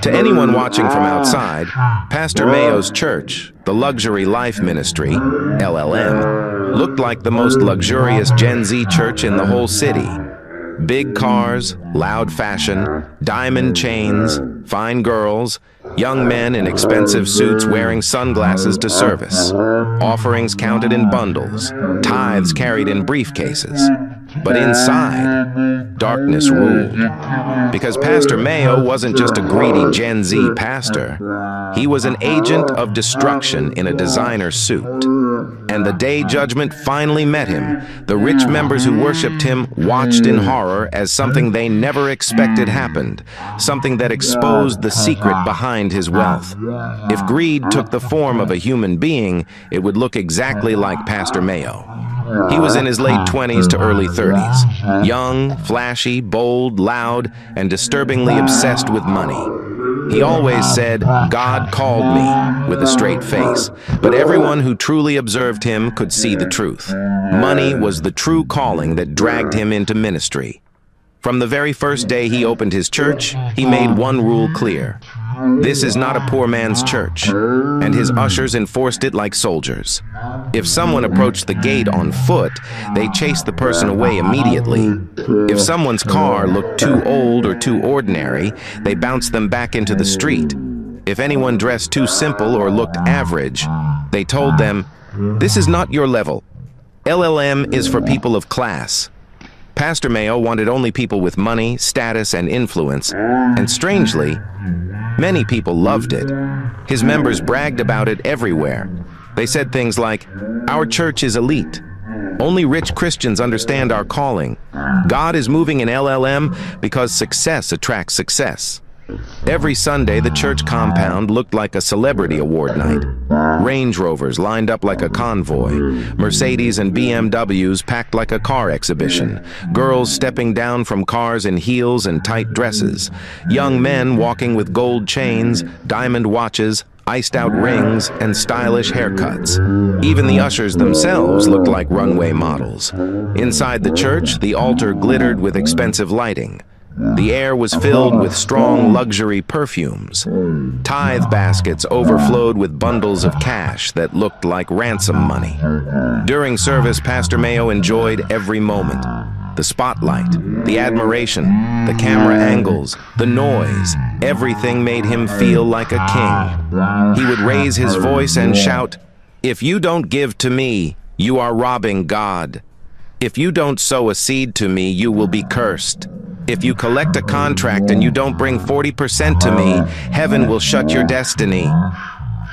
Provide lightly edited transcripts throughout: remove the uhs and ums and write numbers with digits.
To anyone watching from outside, Pastor Mayo's church, the Luxury Life Ministry, LLM, looked like the most luxurious Gen Z church in the whole city. Big cars, loud fashion, diamond chains, fine girls, young men in expensive suits wearing sunglasses to service, offerings counted in bundles, tithes carried in briefcases. But inside, darkness ruled. Because Pastor Mayo wasn't just a greedy Gen Z pastor. He was an agent of destruction in a designer suit. And the day judgment finally met him, the rich members who worshipped him watched in horror as something they never expected happened, something that exposed the secret behind his wealth. If greed took the form of a human being, it would look exactly like Pastor Mayo. He was in his late 20s to early 30s, young, flashy, bold, loud, and disturbingly obsessed with money. He always said, "God called me," with a straight face, but everyone who truly observed him could see the truth. Money was the true calling that dragged him into ministry. From the very first day he opened his church, he made one rule clear. This is not a poor man's church, and his ushers enforced it like soldiers. If someone approached the gate on foot, they chased the person away immediately. If someone's car looked too old or too ordinary, they bounced them back into the street. If anyone dressed too simple or looked average, they told them, "This is not your level. LLM is for people of class." Pastor Mayo wanted only people with money, status, and influence, and strangely, many people loved it. His members bragged about it everywhere. They said things like, "Our church is elite. Only rich Christians understand our calling. God is moving in LLM because success attracts success." Every Sunday, the church compound looked like a celebrity award night. Range Rovers lined up like a convoy, Mercedes and BMWs packed like a car exhibition, girls stepping down from cars in heels and tight dresses, young men walking with gold chains, diamond watches, iced-out rings, and stylish haircuts. Even the ushers themselves looked like runway models. Inside the church, the altar glittered with expensive lighting. The air was filled with strong luxury perfumes. Tithe baskets overflowed with bundles of cash that looked like ransom money. During service, Pastor Mayo enjoyed every moment. The spotlight, the admiration, the camera angles, the noise, everything made him feel like a king. He would raise his voice and shout, "If you don't give to me, you are robbing God. If you don't sow a seed to me, you will be cursed. If you collect a contract and you don't bring 40% to me, heaven will shut your destiny."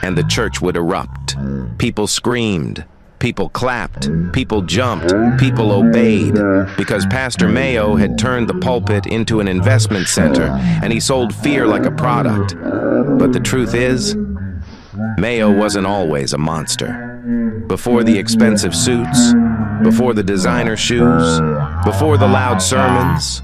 And the church would erupt. People screamed. People clapped. People jumped. People obeyed. Because Pastor Mayo had turned the pulpit into an investment center, and he sold fear like a product. But the truth is, Mayo wasn't always a monster. Before the expensive suits, before the designer shoes, before the loud sermons,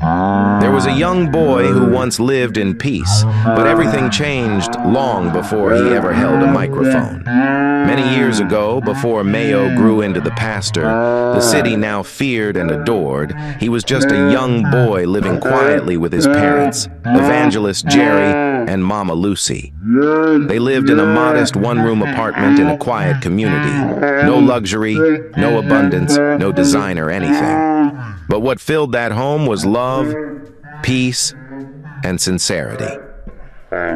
there was a young boy who once lived in peace, but everything changed long before he ever held a microphone. Many years ago, before Mayo grew into the pastor, the city now feared and adored, he was just a young boy living quietly with his parents, Evangelist Jerry and Mama Lucy. They lived in a modest one-room apartment in a quiet community. No luxury, no abundance, no designer anything. But what filled that home was love, peace, and sincerity.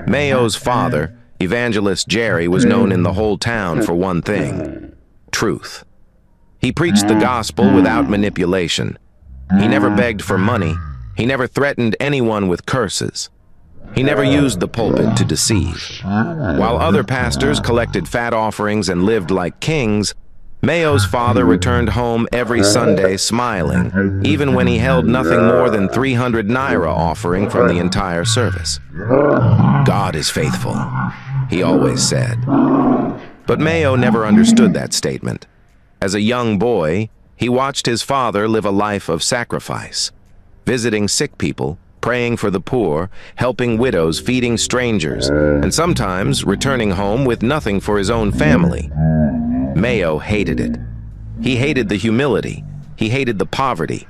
Mayo's father, Evangelist Jerry, was known in the whole town for one thing: truth. He preached the gospel without manipulation. He never begged for money. He never threatened anyone with curses. He never used the pulpit to deceive. While other pastors collected fat offerings and lived like kings, Mayo's father returned home every Sunday smiling, even when he held nothing more than 300 naira offering from the entire service. "God is faithful," he always said. But Mayo never understood that statement. As a young boy, he watched his father live a life of sacrifice, visiting sick people, praying for the poor, helping widows, feeding strangers, and sometimes returning home with nothing for his own family. Mayo hated it. He hated the humility. He hated the poverty.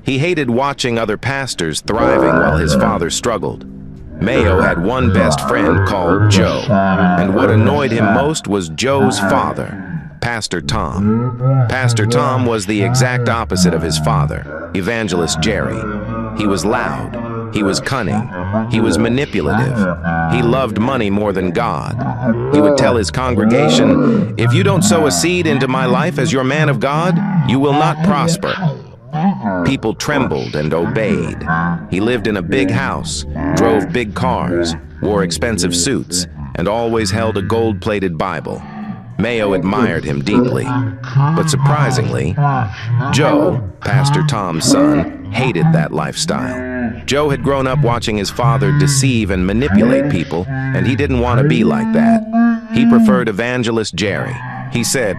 He hated watching other pastors thriving while his father struggled. Mayo had one best friend called Joe, and what annoyed him most was Joe's father, Pastor Tom. Pastor Tom was the exact opposite of his father, Evangelist Jerry. He was loud, he was cunning, he was manipulative, he loved money more than God. He would tell his congregation, "If you don't sow a seed into my life as your man of God, you will not prosper." People trembled and obeyed. He lived in a big house, drove big cars, wore expensive suits, and always held a gold-plated Bible. Mayo admired him deeply. But surprisingly, Joe, Pastor Tom's son, hated that lifestyle. Joe had grown up watching his father deceive and manipulate people, and he didn't want to be like that. He preferred Evangelist Jerry. He said,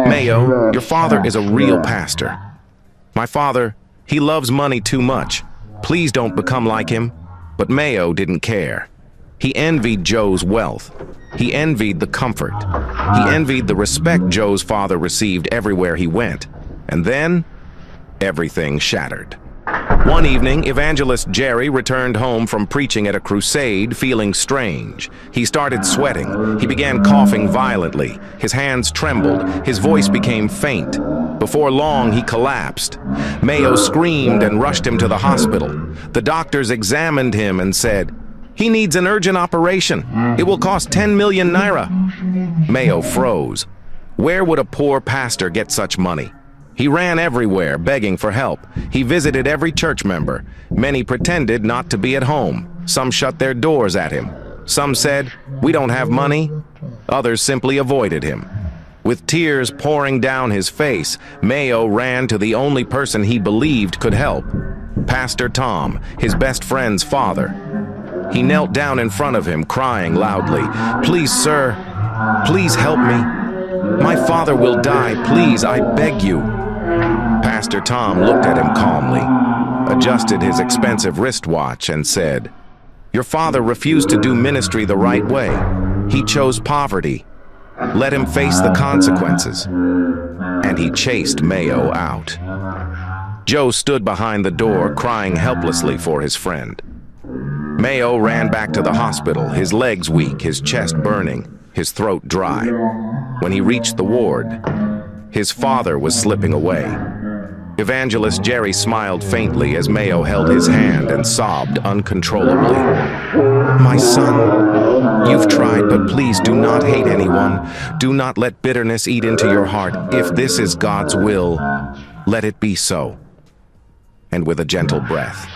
"Mayo, your father is a real pastor. My father, he loves money too much. Please don't become like him." But Mayo didn't care. He envied Joe's wealth. He envied the comfort. He envied the respect Joe's father received everywhere he went. And then, everything shattered. One evening, Evangelist Jerry returned home from preaching at a crusade feeling strange. He started sweating. He began coughing violently. His hands trembled. His voice became faint. Before long, he collapsed. Mayo screamed and rushed him to the hospital. The doctors examined him and said, "He needs an urgent operation. It will cost 10 million naira." Mayo froze. Where would a poor pastor get such money? He ran everywhere, begging for help. He visited every church member. Many pretended not to be at home. Some shut their doors at him. Some said, "We don't have money." Others simply avoided him. With tears pouring down his face, Mayo ran to the only person he believed could help, Pastor Tom, his best friend's father. He knelt down in front of him, crying loudly, "Please, sir, please help me. My father will die. Please, I beg you." Pastor Tom looked at him calmly, adjusted his expensive wristwatch, and said, "Your father refused to do ministry the right way. He chose poverty. Let him face the consequences." And he chased Mayo out. Joe stood behind the door, crying helplessly for his friend. Mayo ran back to the hospital, his legs weak, his chest burning, his throat dry. When he reached the ward, his father was slipping away. Evangelist Jerry smiled faintly as Mayo held his hand and sobbed uncontrollably. "My son, you've tried, but please do not hate anyone. Do not let bitterness eat into your heart. If this is God's will, let it be so." And with a gentle breath,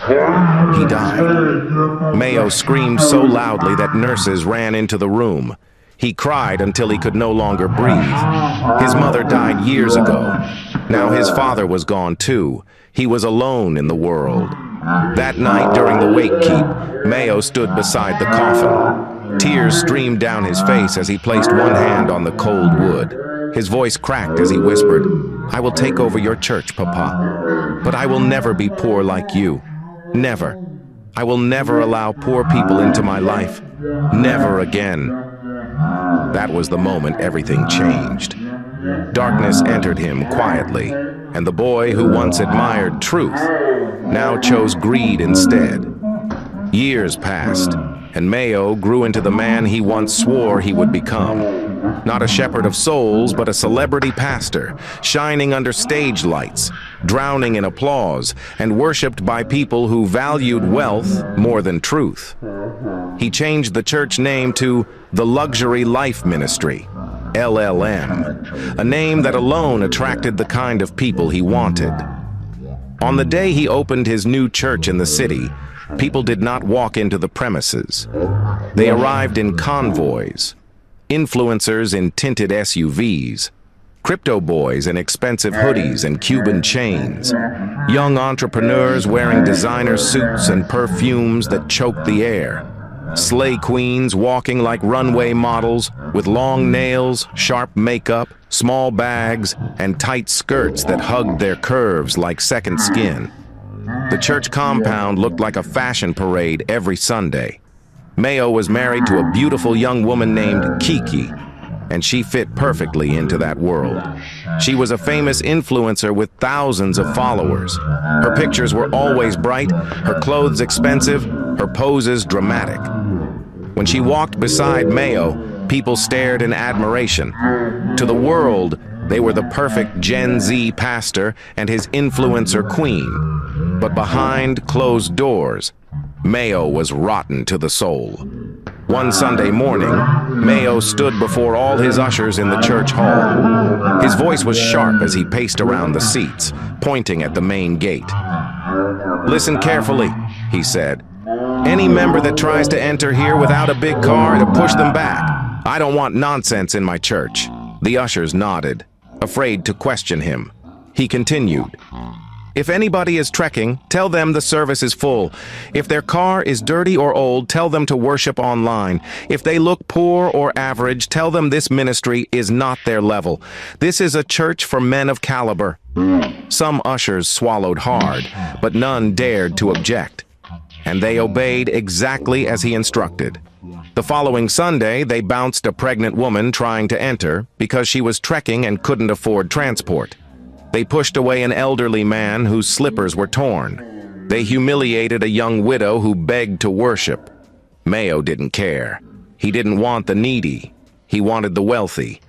he died. Mayo screamed so loudly that nurses ran into the room. He cried until he could no longer breathe. His mother died years ago. Now his father was gone too. He was alone in the world. That night during the wake keep, Mayo stood beside the coffin. Tears streamed down his face as he placed one hand on the cold wood. His voice cracked as he whispered, "I will take over your church, Papa. But I will never be poor like you. Never. I will never allow poor people into my life. Never again." That was the moment everything changed. Darkness entered him quietly, and the boy who once admired truth now chose greed instead. Years passed, and Mayo grew into the man he once swore he would become. Not a shepherd of souls, but a celebrity pastor, shining under stage lights, drowning in applause, and worshipped by people who valued wealth more than truth. He changed the church name to the Luxury Life Ministry, LLM, a name that alone attracted the kind of people he wanted. On the day he opened his new church in the city, people did not walk into the premises. They arrived in convoys, influencers in tinted SUVs, crypto boys in expensive hoodies and Cuban chains, young entrepreneurs wearing designer suits and perfumes that choked the air, slay queens walking like runway models with long nails, sharp makeup, small bags, and tight skirts that hugged their curves like second skin. The church compound looked like a fashion parade every Sunday. Mayo was married to a beautiful young woman named Kiki, and she fit perfectly into that world. She was a famous influencer with thousands of followers. Her pictures were always bright, her clothes expensive, her poses dramatic. When she walked beside Mayo, people stared in admiration. To the world, they were the perfect Gen Z pastor and his influencer queen. But behind closed doors, Mayo was rotten to the soul. One Sunday morning, Mayo stood before all his ushers in the church hall. His voice was sharp as he paced around the seats, pointing at the main gate. "Listen carefully," he said. "Any member that tries to enter here without a big car, to push them back. I don't want nonsense in my church." The ushers nodded, afraid to question him. He continued. "If anybody is trekking, tell them the service is full. If their car is dirty or old, tell them to worship online. If they look poor or average, tell them this ministry is not their level. This is a church for men of caliber." Some ushers swallowed hard, but none dared to object. And they obeyed exactly as he instructed. The following Sunday, they bounced a pregnant woman trying to enter because she was trekking and couldn't afford transport. They pushed away an elderly man whose slippers were torn. They humiliated a young widow who begged to worship. Mayo didn't care. He didn't want the needy. He wanted the wealthy.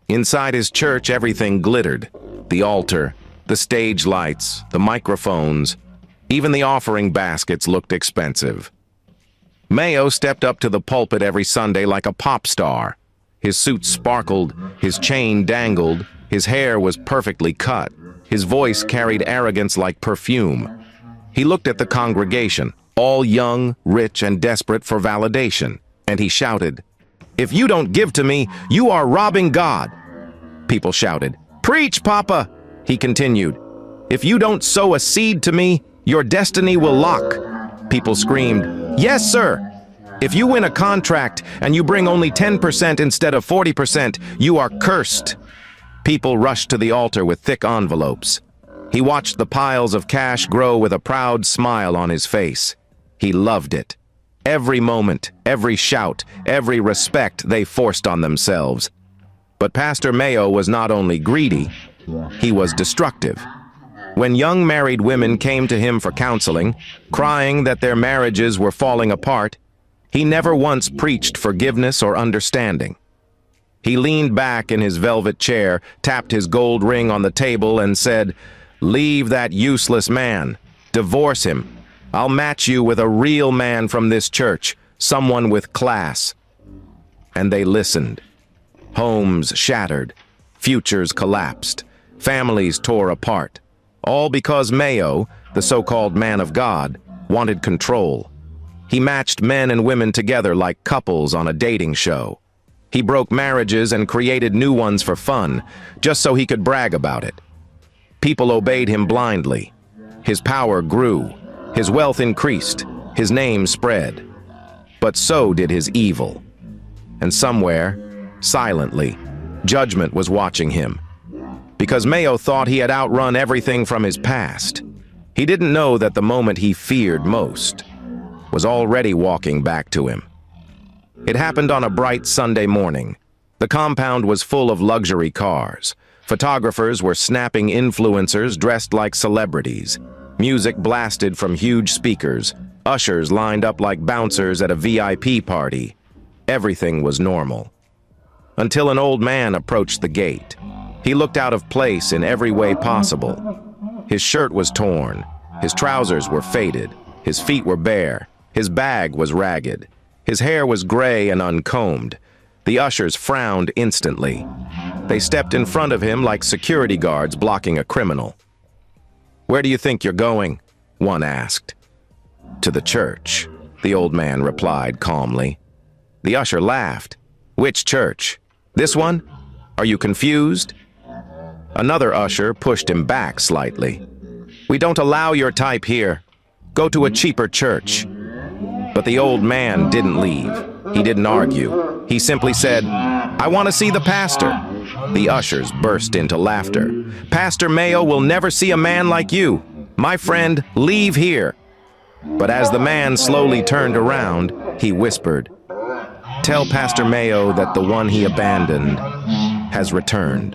Inside his church, everything glittered. The altar, the stage lights, the microphones, even the offering baskets looked expensive. Mayo stepped up to the pulpit every Sunday like a pop star. His suit sparkled, his chain dangled, his hair was perfectly cut. His voice carried arrogance like perfume. He looked at the congregation, all young, rich, and desperate for validation, and he shouted, "If you don't give to me, you are robbing God." People shouted, "Preach, Papa!" He continued, "If you don't sow a seed to me, your destiny will lock." People screamed, "Yes, sir! If you win a contract and you bring only 10% instead of 40%, you are cursed." People rushed to the altar with thick envelopes. He watched the piles of cash grow with a proud smile on his face. He loved it. Every moment, every shout, every respect they forced on themselves. But Pastor Mayo was not only greedy, he was destructive. When young married women came to him for counseling, crying that their marriages were falling apart, he never once preached forgiveness or understanding. He leaned back in his velvet chair, tapped his gold ring on the table, and said, "Leave that useless man. Divorce him. I'll match you with a real man from this church, someone with class." And they listened. Homes shattered. Futures collapsed. Families tore apart. All because Mayo, the so-called man of God, wanted control. He matched men and women together like couples on a dating show. He broke marriages and created new ones for fun, just so he could brag about it. People obeyed him blindly. His power grew. His wealth increased. His name spread. But so did his evil. And somewhere, silently, judgment was watching him. Because Mayo thought he had outrun everything from his past. He didn't know that the moment he feared most was already walking back to him. It happened on a bright Sunday morning. The compound was full of luxury cars. Photographers were snapping influencers dressed like celebrities. Music blasted from huge speakers. Ushers lined up like bouncers at a VIP party. Everything was normal. Until an old man approached the gate. He looked out of place in every way possible. His shirt was torn. His trousers were faded. His feet were bare. His bag was ragged. His hair was gray and uncombed. The ushers frowned instantly. They stepped in front of him like security guards blocking a criminal. "Where do you think you're going?" one asked. "To the church," the old man replied calmly. The usher laughed. "Which church? This one? Are you confused?" Another usher pushed him back slightly. "We don't allow your type here. Go to a cheaper church." But the old man didn't leave. He didn't argue. He simply said, "I want to see the pastor." The ushers burst into laughter. "Pastor Mayo will never see a man like you. My friend, leave here." But as the man slowly turned around, he whispered, Tell Pastor Mayo that the one he abandoned has returned.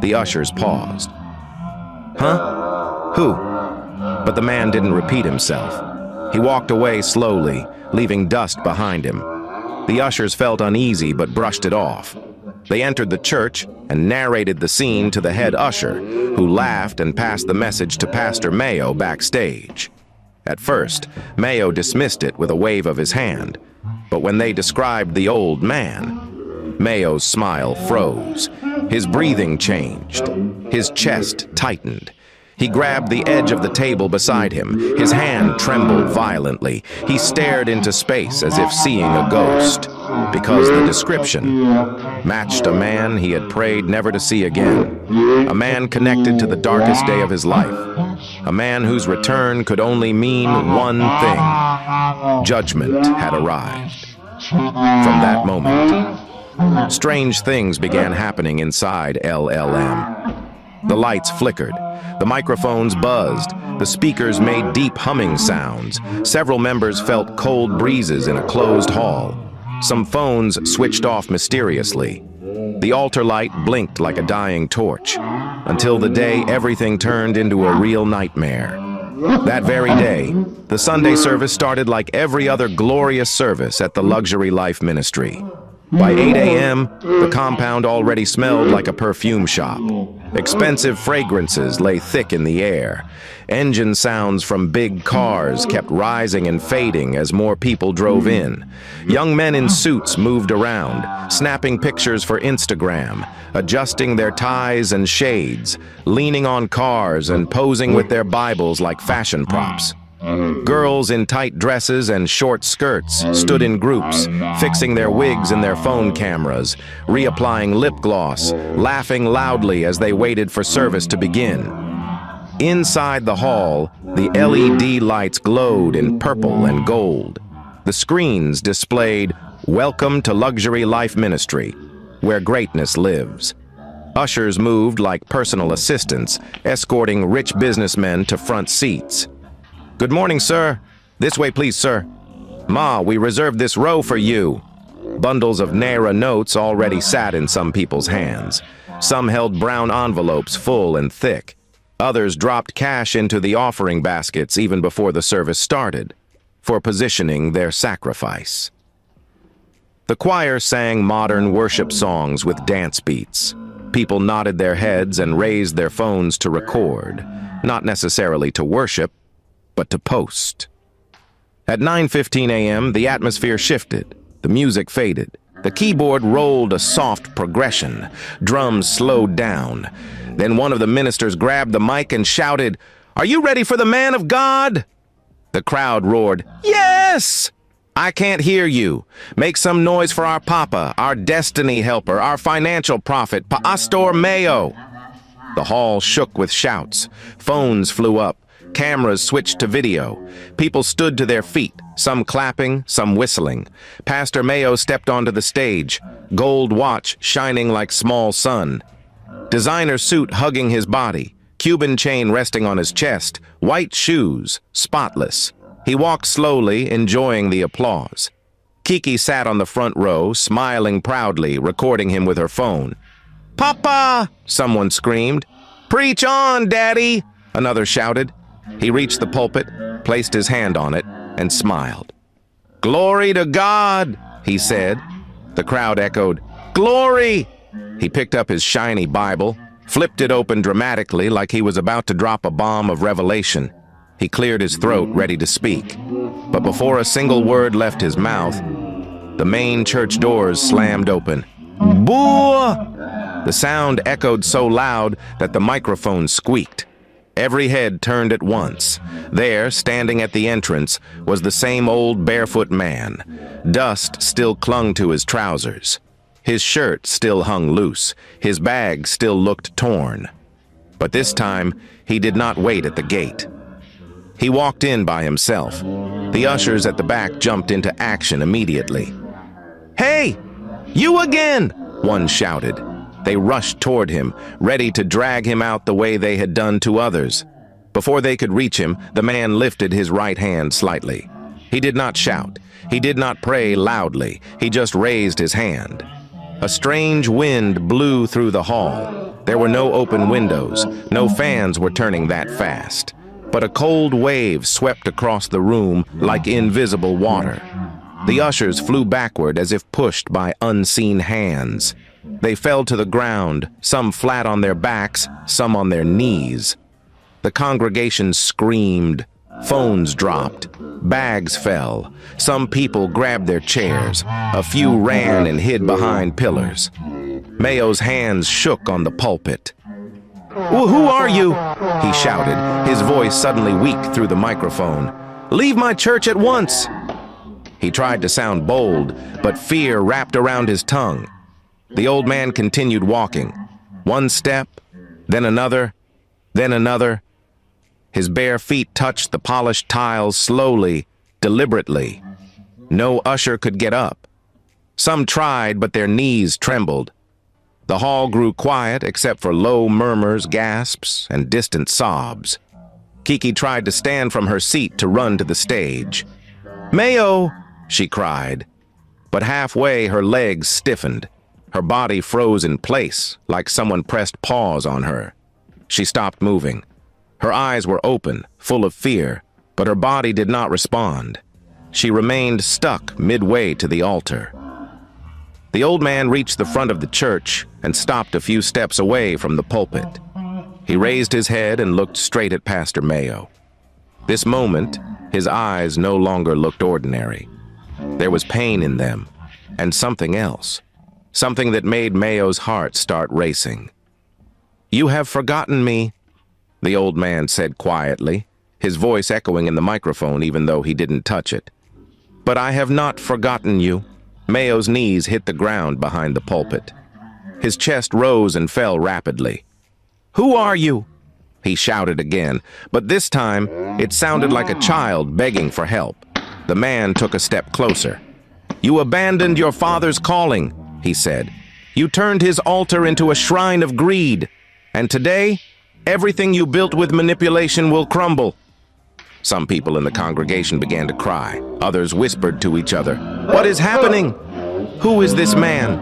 The ushers paused. Huh? Who? But the man didn't repeat himself. He walked away slowly, leaving dust behind him. The ushers felt uneasy but brushed it off. They entered the church and narrated the scene to the head usher, who laughed and passed the message to Pastor Mayo backstage. At first, Mayo dismissed it with a wave of his hand, but when they described the old man, Mayo's smile froze. His breathing changed. His chest tightened. He grabbed the edge of the table beside him. His hand trembled violently. He stared into space as if seeing a ghost, because the description matched a man he had prayed never to see again. A man connected to the darkest day of his life. A man whose return could only mean one thing. Judgment had arrived. From that moment, strange things began happening inside LLM. The lights flickered. The microphones buzzed. The speakers made deep humming sounds. Several members felt cold breezes in a closed hall. Some phones switched off mysteriously. The altar light blinked like a dying torch, until the day everything turned into a real nightmare. That very day, the Sunday service started like every other glorious service at the Luxury Life Ministry. By 8 a.m., the compound already smelled like a perfume shop. Expensive fragrances lay thick in the air. Engine sounds from big cars kept rising and fading as more people drove in. Young men in suits moved around, snapping pictures for Instagram, adjusting their ties and shades, leaning on cars and posing with their Bibles like fashion props. Girls in tight dresses and short skirts stood in groups, fixing their wigs and their phone cameras, reapplying lip gloss, laughing loudly as they waited for service to begin. Inside the hall, the LED lights glowed in purple and gold. The screens displayed, "Welcome to Luxury Life Ministry, where greatness lives." Ushers moved like personal assistants, escorting rich businessmen to front seats. "Good morning, sir. This way, please, sir. Ma, we reserved this row for you." Bundles of Naira notes already sat in some people's hands. Some held brown envelopes full and thick. Others dropped cash into the offering baskets even before the service started, for positioning their sacrifice. The choir sang modern worship songs with dance beats. People nodded their heads and raised their phones to record, not necessarily to worship, but to post. At 9:15 a.m., the atmosphere shifted. The music faded. The keyboard rolled a soft progression. Drums slowed down. Then one of the ministers grabbed the mic and shouted, "Are you ready for the man of God?" The crowd roared, "Yes!" "I can't hear you. Make some noise for our Papa, our destiny helper, our financial prophet, Pastor Mayo." The hall shook with shouts. Phones flew up. Cameras switched to video. People stood to their feet, some clapping, some whistling. Pastor Mayo stepped onto the stage, gold watch shining like small sun. Designer suit hugging his body, Cuban chain resting on his chest, white shoes, spotless. He walked slowly, enjoying the applause. Kiki sat on the front row, smiling proudly, recording him with her phone. "Papa!" someone screamed. "Preach on, Daddy!" another shouted. He reached the pulpit, placed his hand on it, and smiled. "Glory to God," he said. The crowd echoed, "Glory!" He picked up his shiny Bible, flipped it open dramatically like he was about to drop a bomb of revelation. He cleared his throat, ready to speak. But before a single word left his mouth, the main church doors slammed open. "Boo!" The sound echoed so loud that the microphone squeaked. Every head turned at once. There, standing at the entrance, was the same old barefoot man. Dust still clung to his trousers. His shirt still hung loose. His bag still looked torn. But this time, he did not wait at the gate. He walked in by himself. The ushers at the back jumped into action immediately. "Hey, you again!" one shouted. They rushed toward him, ready to drag him out the way they had done to others. Before they could reach him, the man lifted his right hand slightly. He did not shout. He did not pray loudly. He just raised his hand. A strange wind blew through the hall. There were no open windows. No fans were turning that fast. But a cold wave swept across the room like invisible water. The ushers flew backward as if pushed by unseen hands. They fell to the ground, some flat on their backs, some on their knees. The congregation screamed. Phones dropped. Bags fell. Some people grabbed their chairs. A few ran and hid behind pillars. Mayo's hands shook on the pulpit. "Who are you?" he shouted, his voice suddenly weak through the microphone. "Leave my church at once!" He tried to sound bold, but fear wrapped around his tongue. The old man continued walking. One step, then another, then another. His bare feet touched the polished tiles slowly, deliberately. No usher could get up. Some tried, but their knees trembled. The hall grew quiet except for low murmurs, gasps, and distant sobs. Kiki tried to stand from her seat to run to the stage. "Mayo!" she cried. But halfway her legs stiffened. Her body froze in place, like someone pressed pause on her. She stopped moving. Her eyes were open, full of fear, but her body did not respond. She remained stuck midway to the altar. The old man reached the front of the church and stopped a few steps away from the pulpit. He raised his head and looked straight at Pastor Mayo. This moment, his eyes no longer looked ordinary. There was pain in them, and something else. Something that made Mayo's heart start racing. "You have forgotten me," the old man said quietly, his voice echoing in the microphone even though he didn't touch it. "But I have not forgotten you." Mayo's knees hit the ground behind the pulpit. His chest rose and fell rapidly. "Who are you?" he shouted again, but this time it sounded like a child begging for help. The man took a step closer. "You abandoned your father's calling," he said. "You turned his altar into a shrine of greed. And today, everything you built with manipulation will crumble." Some people in the congregation began to cry. Others whispered to each other, "What is happening? Who is this man?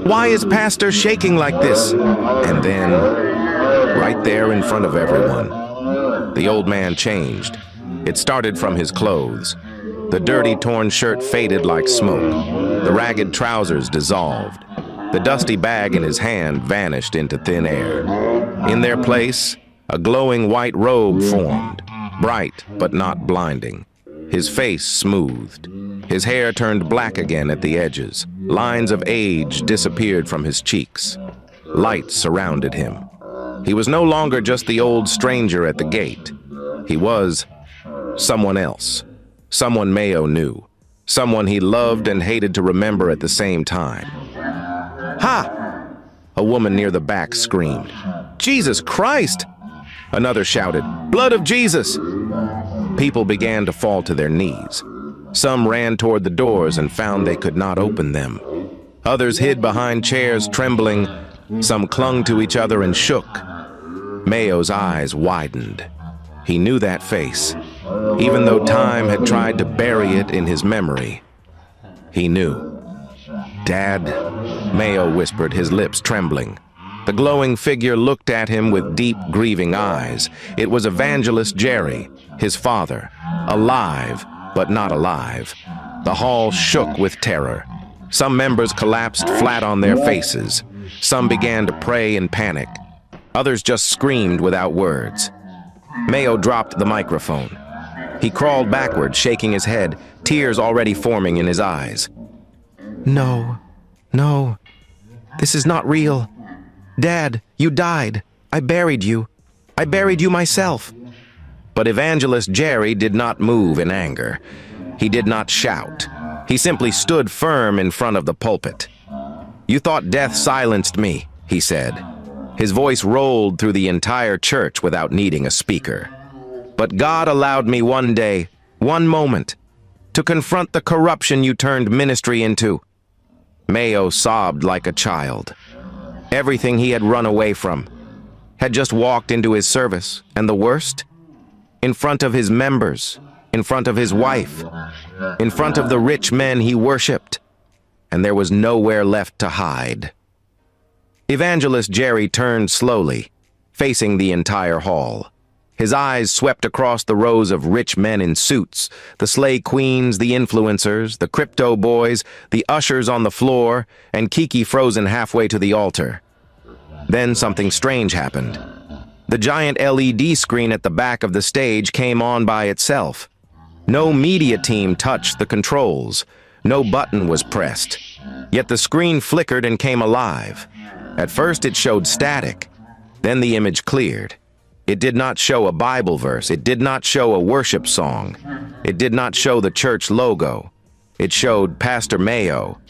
Why is Pastor shaking like this?" And then, right there in front of everyone, the old man changed. It started from his clothes. The dirty, torn shirt faded like smoke. The ragged trousers dissolved. The dusty bag in his hand vanished into thin air. In their place, a glowing white robe formed, bright but not blinding. His face smoothed. His hair turned black again at the edges. Lines of age disappeared from his cheeks. Light surrounded him. He was no longer just the old stranger at the gate. He was someone else. Someone Mayo knew. Someone he loved and hated to remember at the same time. "Ha!" a woman near the back screamed. "Jesus Christ!" Another shouted, "Blood of Jesus!" People began to fall to their knees. Some ran toward the doors and found they could not open them. Others hid behind chairs, trembling. Some clung to each other and shook. Mayo's eyes widened. He knew that face, even though time had tried to bury it in his memory. He knew. "Dad," Mayo whispered, his lips trembling. The glowing figure looked at him with deep, grieving eyes. It was Evangelist Jerry, his father, alive, but not alive. The hall shook with terror. Some members collapsed flat on their faces. Some began to pray in panic. Others just screamed without words. Mayo dropped the microphone. He crawled backward, shaking his head, tears already forming in his eyes. "No, no, this is not real. Dad, you died. I buried you. I buried you myself." But Evangelist Jerry did not move in anger. He did not shout. He simply stood firm in front of the pulpit. "You thought death silenced me," he said. His voice rolled through the entire church without needing a speaker. "But God allowed me one day, one moment, to confront the corruption you turned ministry into." Mayo sobbed like a child. Everything he had run away from had just walked into his service, and the worst? In front of his members, in front of his wife, in front of the rich men he worshipped, and there was nowhere left to hide. Evangelist Jerry turned slowly, facing the entire hall. His eyes swept across the rows of rich men in suits, the slay queens, the influencers, the crypto boys, the ushers on the floor, and Kiki frozen halfway to the altar. Then something strange happened. The giant LED screen at the back of the stage came on by itself. No media team touched the controls. No button was pressed. Yet the screen flickered and came alive. At first it showed static. Then the image cleared. It did not show a Bible verse. It did not show a worship song. It did not show the church logo. It showed Pastor Mayo,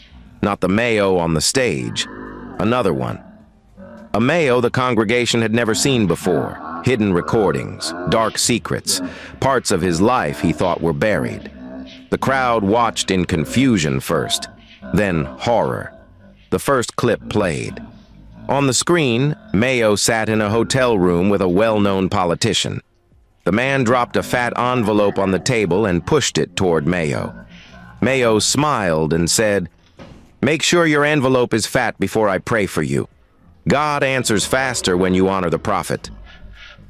not the Mayo on the stage, another one. A Mayo the congregation had never seen before. Hidden recordings, dark secrets, parts of his life he thought were buried. The crowd watched in confusion first, then horror. The first clip played. On the screen, Mayo sat in a hotel room with a well-known politician. The man dropped a fat envelope on the table and pushed it toward Mayo. Mayo smiled and said, "Make sure your envelope is fat before I pray for you. God answers faster when you honor the prophet."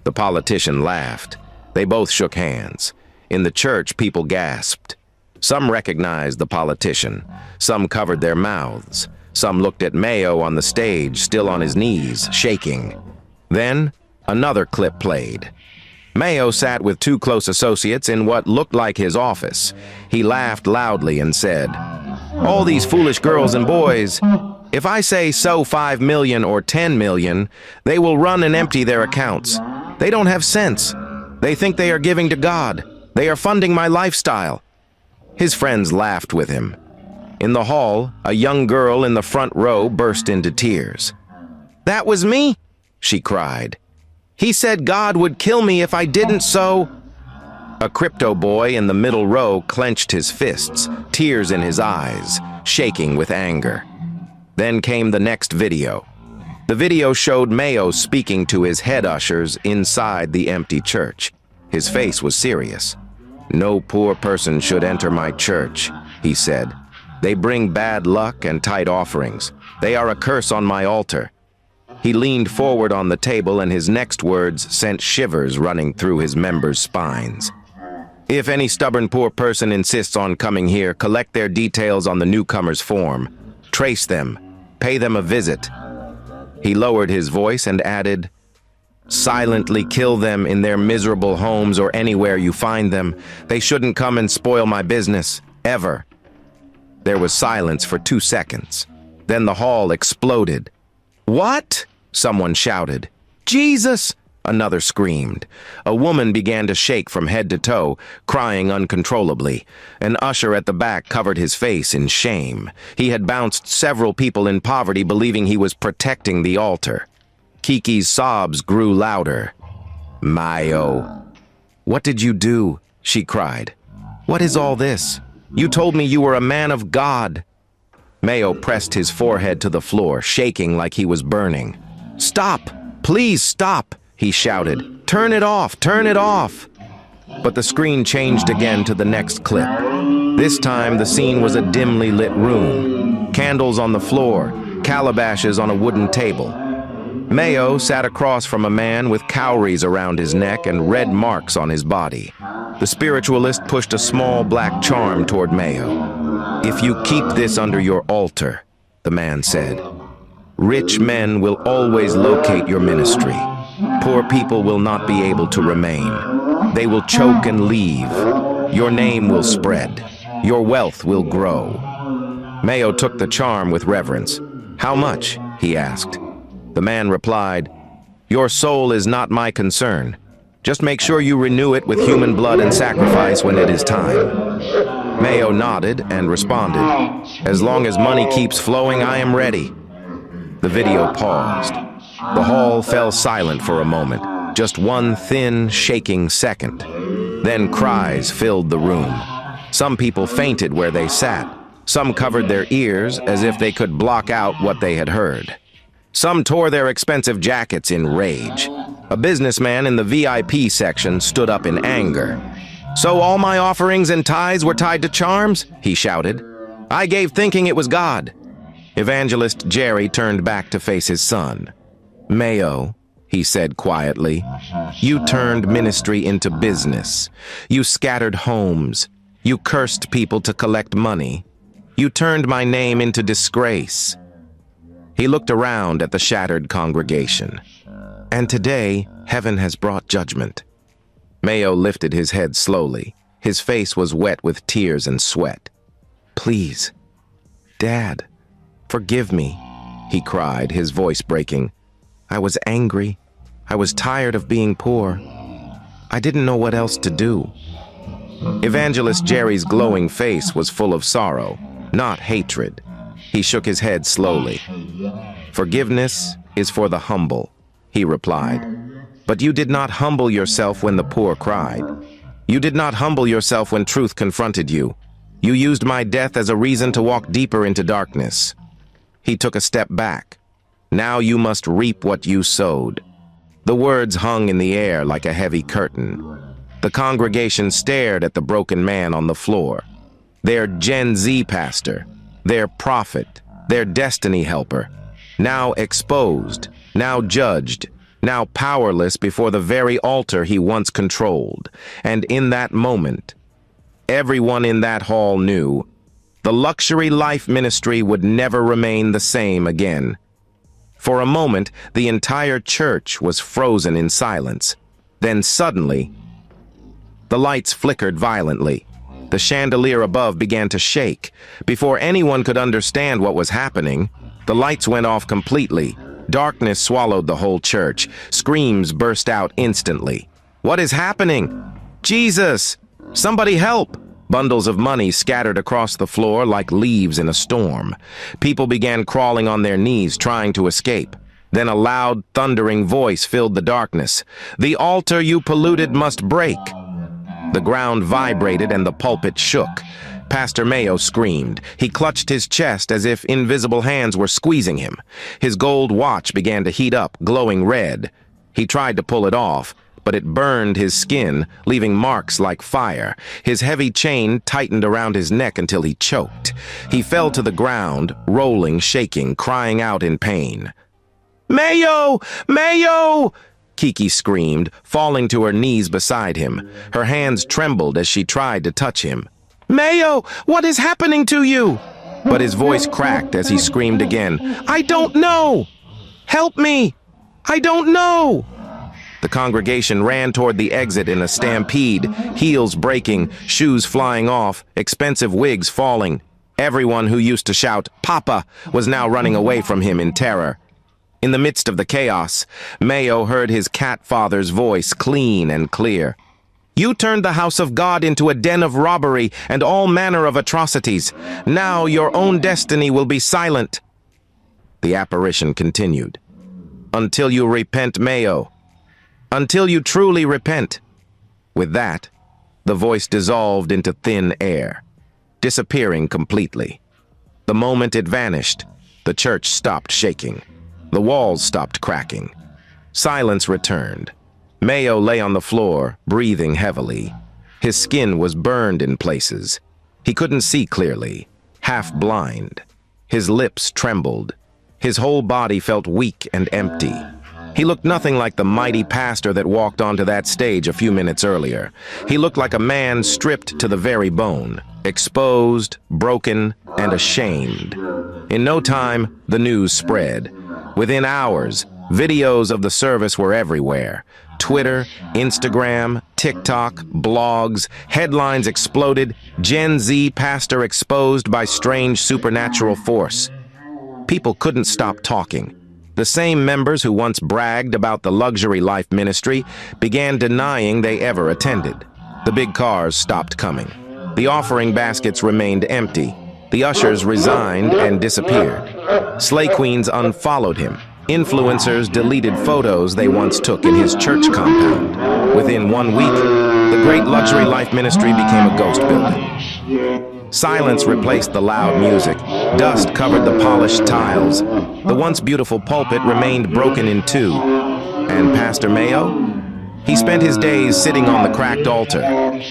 The politician laughed. They both shook hands. In the church, people gasped. Some recognized the politician. Some covered their mouths. Some looked at Mayo on the stage, still on his knees, shaking. Then, another clip played. Mayo sat with two close associates in what looked like his office. He laughed loudly and said, "All these foolish girls and boys, if I say sow 5 million or 10 million, they will run and empty their accounts. They don't have sense. They think they are giving to God. They are funding my lifestyle." His friends laughed with him. In the hall, a young girl in the front row burst into tears. "That was me," she cried. "He said God would kill me if I didn't sow." A crypto boy in the middle row clenched his fists, tears in his eyes, shaking with anger. Then came the next video. The video showed Mayo speaking to his head ushers inside the empty church. His face was serious. "No poor person should enter my church," he said. "They bring bad luck and tight offerings. They are a curse on my altar." He leaned forward on the table and his next words sent shivers running through his members' spines. "If any stubborn poor person insists on coming here, collect their details on the newcomer's form. Trace them. Pay them a visit." He lowered his voice and added, "Silently kill them in their miserable homes or anywhere you find them. They shouldn't come and spoil my business, ever." There was silence for 2 seconds. Then the hall exploded. "What?" someone shouted. "Jesus!" another screamed. A woman began to shake from head to toe, crying uncontrollably. An usher at the back covered his face in shame. He had bounced several people in poverty believing he was protecting the altar. Kiki's sobs grew louder. "Mayo." "What did you do?" she cried. "What is all this? You told me you were a man of God." Mayo pressed his forehead to the floor, shaking like he was burning. "Stop! Please stop!" he shouted. "Turn it off! Turn it off!" But the screen changed again to the next clip. This time the scene was a dimly lit room. Candles on the floor, calabashes on a wooden table. Mayo sat across from a man with cowries around his neck and red marks on his body. The spiritualist pushed a small black charm toward Mayo. "If you keep this under your altar," the man said, "rich men will always locate your ministry. Poor people will not be able to remain. They will choke and leave. Your name will spread. Your wealth will grow." Mayo took the charm with reverence. "How much?" he asked. The man replied, "Your soul is not my concern. Just make sure you renew it with human blood and sacrifice when it is time." Mayo nodded and responded, "As long as money keeps flowing, I am ready." The video paused. The hall fell silent for a moment, just one thin, shaking second. Then cries filled the room. Some people fainted where they sat. Some covered their ears as if they could block out what they had heard. Some tore their expensive jackets in rage. A businessman in the VIP section stood up in anger. So all my offerings and tithes were tied to charms? He shouted. I gave thinking it was God. Evangelist Jerry turned back to face his son. Mayo, he said quietly, you turned ministry into business. You scattered homes. You cursed people to collect money. You turned my name into disgrace. He looked around at the shattered congregation. And today, heaven has brought judgment. Mayo lifted his head slowly. His face was wet with tears and sweat. Please, Dad, forgive me, he cried, his voice breaking. I was angry. I was tired of being poor. I didn't know what else to do. Evangelist Jerry's glowing face was full of sorrow, not hatred. He shook his head slowly. Forgiveness is for the humble, he replied. But you did not humble yourself when the poor cried. You did not humble yourself when truth confronted you. You used my death as a reason to walk deeper into darkness. He took a step back. Now you must reap what you sowed. The words hung in the air like a heavy curtain. The congregation stared at the broken man on the floor. Their Gen Z pastor, their prophet, their destiny helper, now exposed, now judged, now powerless before the very altar he once controlled. And in that moment, everyone in that hall knew the Luxury Life Ministry would never remain the same again. For a moment, the entire church was frozen in silence. Then suddenly, the lights flickered violently. The chandelier above began to shake. Before anyone could understand what was happening, the lights went off completely. Darkness swallowed the whole church. Screams burst out instantly. What is happening? Jesus! Somebody help! Bundles of money scattered across the floor like leaves in a storm. People began crawling on their knees, trying to escape. Then a loud, thundering voice filled the darkness. The altar you polluted must break. The ground vibrated and the pulpit shook. Pastor Mayo screamed. He clutched his chest as if invisible hands were squeezing him. His gold watch began to heat up, glowing red. He tried to pull it off, but it burned his skin, leaving marks like fire. His heavy chain tightened around his neck until he choked. He fell to the ground, rolling, shaking, crying out in pain. Mayo! Mayo! Kiki screamed, falling to her knees beside him. Her hands trembled as she tried to touch him. Mayo, what is happening to you? But his voice cracked as he screamed again. I don't know! Help me! I don't know! The congregation ran toward the exit in a stampede, heels breaking, shoes flying off, expensive wigs falling. Everyone who used to shout, Papa, was now running away from him in terror. In the midst of the chaos, Mayo heard his cat father's voice clean and clear. You turned the house of God into a den of robbery and all manner of atrocities. Now your own destiny will be silent. The apparition continued. Until you repent, Mayo. Until you truly repent. With that, the voice dissolved into thin air, disappearing completely. The moment it vanished, the church stopped shaking. The walls stopped cracking. Silence returned. Mayo lay on the floor, breathing heavily. His skin was burned in places. He couldn't see clearly, half blind. His lips trembled. His whole body felt weak and empty. He looked nothing like the mighty pastor that walked onto that stage a few minutes earlier. He looked like a man stripped to the very bone, exposed, broken, and ashamed. In no time, the news spread. Within hours, videos of the service were everywhere. Twitter, Instagram, TikTok, blogs, headlines exploded, Gen Z pastor exposed by strange supernatural force. People couldn't stop talking. The same members who once bragged about the Luxury Life Ministry began denying they ever attended. The big cars stopped coming. The offering baskets remained empty. The ushers resigned and disappeared. Slay Queens unfollowed him. Influencers deleted photos they once took in his church compound. Within 1 week, the great Luxury Life Ministry became a ghost building. Silence replaced the loud music. Dust covered the polished tiles. The once beautiful pulpit remained broken in two. And Pastor Mayo? He spent his days sitting on the cracked altar,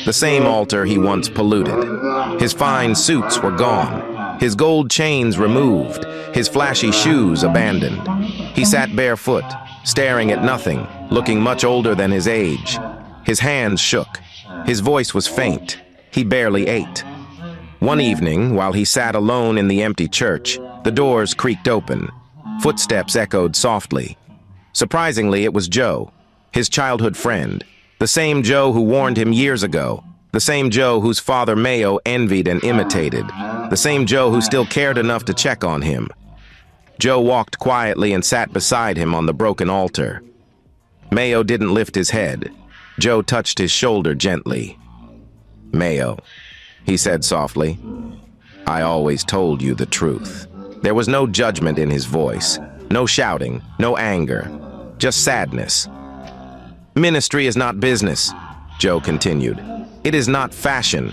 the same altar he once polluted. His fine suits were gone, his gold chains removed, his flashy shoes abandoned. He sat barefoot, staring at nothing, looking much older than his age. His hands shook. His voice was faint. He barely ate. One evening, while he sat alone in the empty church, the doors creaked open. Footsteps echoed softly. Surprisingly, it was Joe, his childhood friend, the same Joe who warned him years ago, the same Joe whose father Mayo envied and imitated, the same Joe who still cared enough to check on him. Joe walked quietly and sat beside him on the broken altar. Mayo didn't lift his head. Joe touched his shoulder gently. "Mayo," he said softly, "I always told you the truth." There was no judgment in his voice, no shouting, no anger, just sadness. "Ministry is not business," Joe continued. "It is not fashion,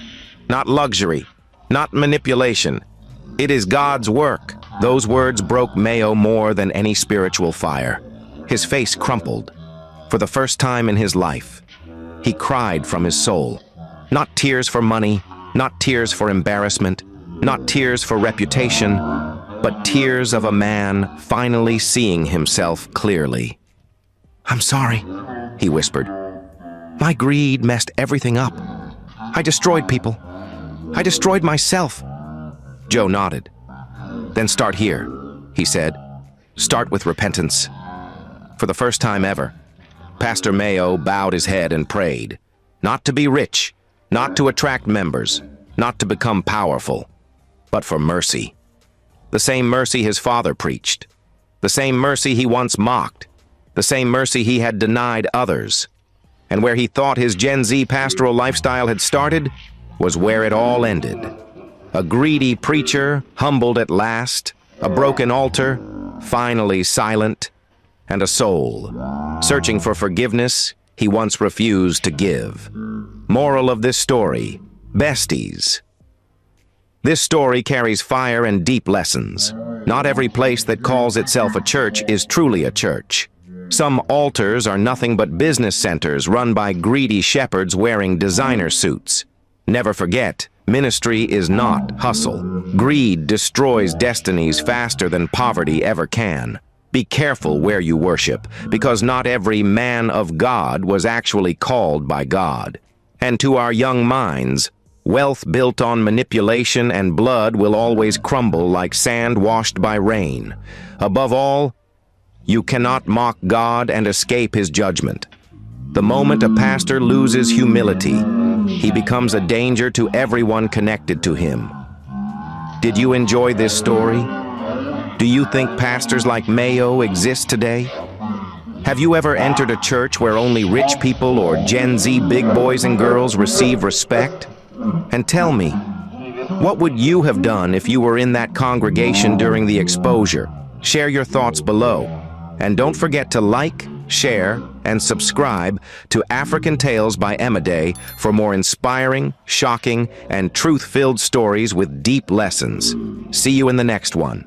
not luxury, not manipulation. It is God's work." Those words broke Mayo more than any spiritual fire. His face crumpled. For the first time in his life, he cried from his soul. Not tears for money, not tears for embarrassment, not tears for reputation, but tears of a man finally seeing himself clearly. "I'm sorry," he whispered. "My greed messed everything up. I destroyed people. I destroyed myself." Joe nodded. "Then start here," he said. "Start with repentance." For the first time ever, Pastor Mayo bowed his head and prayed, not to be rich, not to attract members, not to become powerful, but for mercy. The same mercy his father preached, the same mercy he once mocked, the same mercy he had denied others. And where he thought his Gen Z pastoral lifestyle had started was where it all ended. A greedy preacher, humbled at last, a broken altar, finally silent, and a soul, searching for forgiveness he once refused to give. Moral of this story: besties. This story carries fire and deep lessons. Not every place that calls itself a church is truly a church. Some altars are nothing but business centers run by greedy shepherds wearing designer suits. Never forget, ministry is not hustle. Greed destroys destinies faster than poverty ever can. Be careful where you worship, because not every man of God was actually called by God. And to our young minds, wealth built on manipulation and blood will always crumble like sand washed by rain. Above all, you cannot mock God and escape his judgment. The moment a pastor loses humility, he becomes a danger to everyone connected to him. Did you enjoy this story? Do you think pastors like Mayo exist today? Have you ever entered a church where only rich people or Gen Z big boys and girls receive respect? And tell me, what would you have done if you were in that congregation during the exposure? Share your thoughts below. And don't forget to like, share, and subscribe to African Tales by Emiday for more inspiring, shocking, and truth-filled stories with deep lessons. See you in the next one.